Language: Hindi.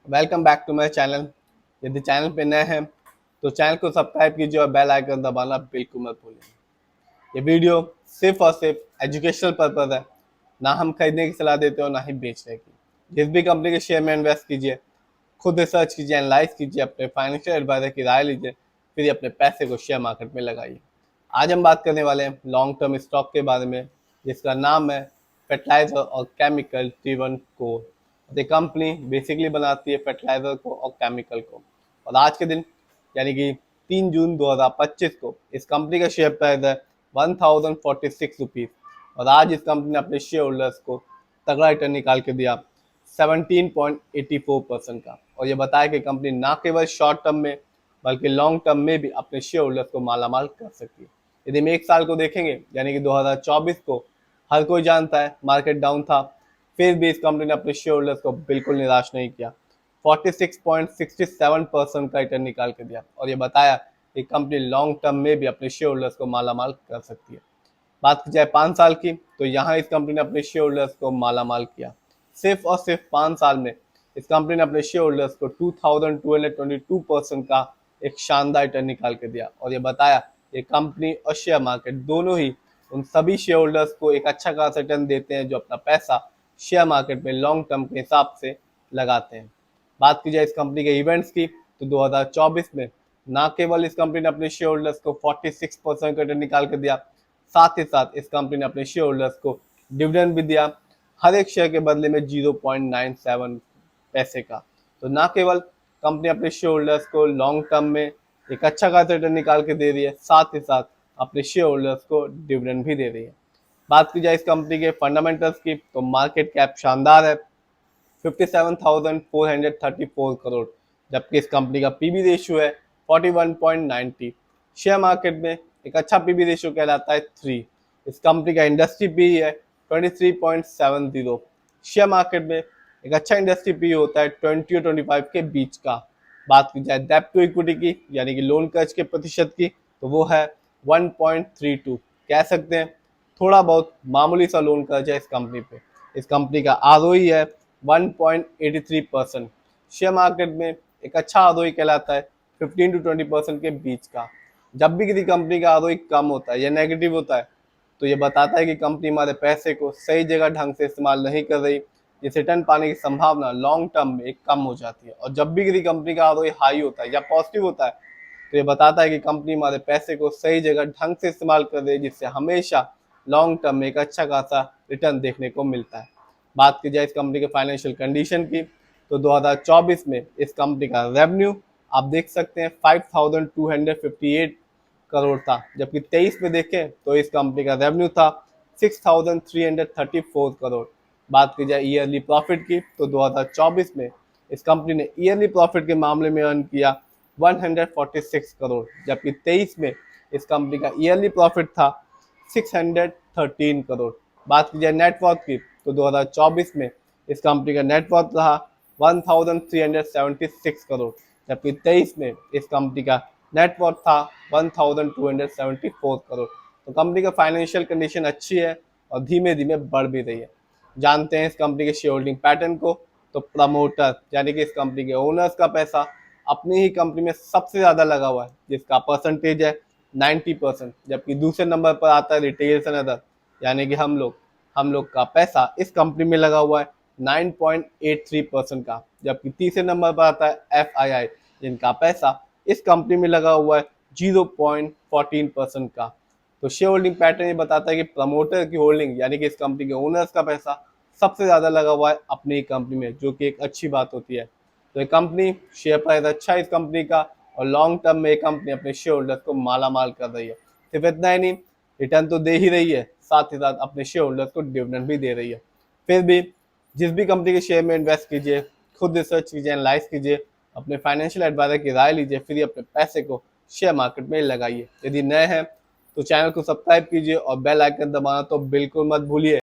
Welcome back to my channel. यदि चैनल पे नए हैं तो चैनल को सब्सक्राइब कीजिए और बेल आइकन दबाना बिल्कुल मत भूलिए। ये वीडियो सिर्फ और सिर्फ एजुकेशनल पर्पज है, ना हम खरीदने की सलाह देते हो ना ही बेचने की। जिस भी कंपनी के शेयर में इन्वेस्ट कीजिए, खुद रिसर्च कीजिए, एनालाइज कीजिए, अपने फाइनेंशियल एडवाइजर की राय लीजिए, फिर ही अपने पैसे को शेयर मार्केट में लगाइए। आज हम बात करने वाले हैं लॉन्ग टर्म स्टॉक के बारे में, जिसका नाम है फर्टिलाइजर और केमिकल ड्रिवन कोर। ये कंपनी बेसिकली बनाती है फर्टिलाइजर को और केमिकल को। और आज के दिन यानी कि 3 जून 2025 को इस कंपनी का शेयर प्राइस है 1046 रुपीज़। और आज इस कंपनी ने अपने शेयर होल्डर्स को तगड़ा रिटर्न निकाल के दिया 17.84% का। और ये बताया कि कंपनी ना केवल शॉर्ट टर्म में बल्कि लॉन्ग टर्म में भी अपने शेयर होल्डर्स को मालामाल कर सकती है। यदि हम एक साल को देखेंगे यानी कि 2024 को, हर कोई जानता है मार्केट डाउन था, फिर भी इस कंपनी ने अपने शेयर होल्डर्स को बिल्कुल निराश नहीं किया। 46.67% का रिटर्न निकाल के दिया और ये बताया कि कंपनी लॉन्ग टर्म में भी अपने शेयर होल्डर्स को मालामाल कर सकती है। बात की जाए 5 साल की, तो यहाँ इस कंपनी ने अपने शेयर होल्डर्स को मालामाल किया। सिर्फ और सिर्फ 5 साल में इस कंपनी ने अपने शेयर होल्डर्स को 2222% का एक शानदार रिटर्न निकाल के दिया। और ये बताया ये कंपनी और शेयर मार्केट दोनों ही उन सभी शेयर होल्डर्स को एक अच्छा खासा रिटर्न देते हैं जो अपना पैसा शेयर मार्केट में लॉन्ग टर्म के हिसाब से लगाते हैं। बात की जाए इस कंपनी के इवेंट्स की, तो 2024 में ना केवल इस कंपनी ने अपने शेयर होल्डर्स को 46% का रिटर्न निकाल के दिया, साथ ही साथ इस कंपनी ने अपने शेयर होल्डर्स को डिविडेंड भी दिया, हर एक शेयर के बदले में 0.97 पैसे का। तो ना केवल कंपनी अपने शेयर होल्डर्स को लॉन्ग टर्म में एक अच्छा खासा रिटर्न निकाल के दे रही है, साथ ही साथ अपने शेयर होल्डर्स को डिविडेंड भी दे रही है। बात की जाए इस कंपनी के फंडामेंटल्स की, तो मार्केट कैप शानदार है 57,434 करोड़, जबकि इस कंपनी का पीबी रेशियो है 41.90। शेयर मार्केट में एक अच्छा पीबी रेशियो कहलाता है 3। इस कंपनी का इंडस्ट्री पी है 23.70। शेयर मार्केट में एक अच्छा इंडस्ट्री पी होता है 20 और 25 के बीच का। बात की जाए डेब्ट टू इक्विटी की यानी कि लोन कर्ज के प्रतिशत की, तो वो है 1.32। कह सकते हैं थोड़ा बहुत मामूली सा लोन कर्ज है इस कंपनी पे। इस कंपनी का आरओई है 1.83%। शेयर मार्केट में एक अच्छा आरओई कहलाता है 15 to 20% के बीच का। जब भी किसी कंपनी का आरओई कम होता है या नेगेटिव होता है, तो ये बताता है कि कंपनी हमारे पैसे को सही जगह ढंग से इस्तेमाल नहीं कर रही, जिससे रिटर्न पाने की संभावना लॉन्ग टर्म में कम हो जाती है। और जब भी किसी कंपनी का आरओई हाई होता है या पॉजिटिव होता है, तो ये बताता है कि कंपनी हमारे पैसे को सही जगह ढंग से इस्तेमाल कर रही है, जिससे हमेशा लॉन्ग टर्म में एक अच्छा खासा रिटर्न देखने को मिलता है। बात की जाए इस कंपनी के फाइनेंशियल कंडीशन की, तो 2024 में इस कंपनी का रेवेन्यू आप देख सकते हैं 5,258 करोड़ था, जबकि 23 में देखें तो इस कंपनी का रेवेन्यू था 6,334 करोड़। बात की जाए ईयरली प्रॉफिट की, तो 2024 में इस कंपनी ने ईयरली प्रॉफिट के मामले में अर्न किया 146 करोड़, जबकि 23 में इस कंपनी का ईयरली प्रॉफिट था 613 करोड़। बात की जाए नेटवर्थ की, तो 2024 में इस कंपनी का नेटवर्थ रहा 1376 करोड़, जबकि 23 में इस कंपनी का नेटवर्थ था 1274 करोड़। तो कंपनी का फाइनेंशियल कंडीशन अच्छी है और धीमे धीमे बढ़ भी रही है। जानते हैं इस कंपनी के शेयर होल्डिंग पैटर्न को, तो प्रमोटर यानी कि इस कंपनी के ओनर्स का पैसा अपनी ही कंपनी में सबसे ज़्यादा लगा हुआ है, जिसका परसेंटेज है 90%। जबकि दूसरे नंबर पर आता है रिटेल्स एंड अदर यानी कि हम लोग का पैसा इस कंपनी में लगा हुआ है 9.83% का। जबकि तीसरे नंबर पर आता है FII, जिनका पैसा इस कंपनी में लगा हुआ है 0.14% का। तो शेयर होल्डिंग पैटर्न ये बताता है कि प्रमोटर की होल्डिंग यानी कि इस कंपनी के ओनर्स का पैसा सबसे ज़्यादा लगा हुआ है अपनी कंपनी में, जो कि एक अच्छी बात होती है। तो ये कंपनी शेयर प्राइस अच्छा है इस कंपनी का, और लॉन्ग टर्म में ये कंपनी अपने शेयर होल्डर्स को माला माल कर रही है। सिर्फ इतना ही नहीं, रिटर्न तो दे ही रही है, साथ ही साथ अपने शेयर होल्डर्स को डिविडेंड भी दे रही है। फिर भी जिस भी कंपनी के शेयर में इन्वेस्ट कीजिए, खुद रिसर्च कीजिए, एनालाइज कीजिए, अपने फाइनेंशियल एडवाइजर की राय लीजिए, फिर अपने पैसे को शेयर मार्केट में लगाइए। यदि नए हैं तो चैनल को सब्सक्राइब कीजिए और बेल आइकन दबाना तो बिल्कुल मत भूलिए।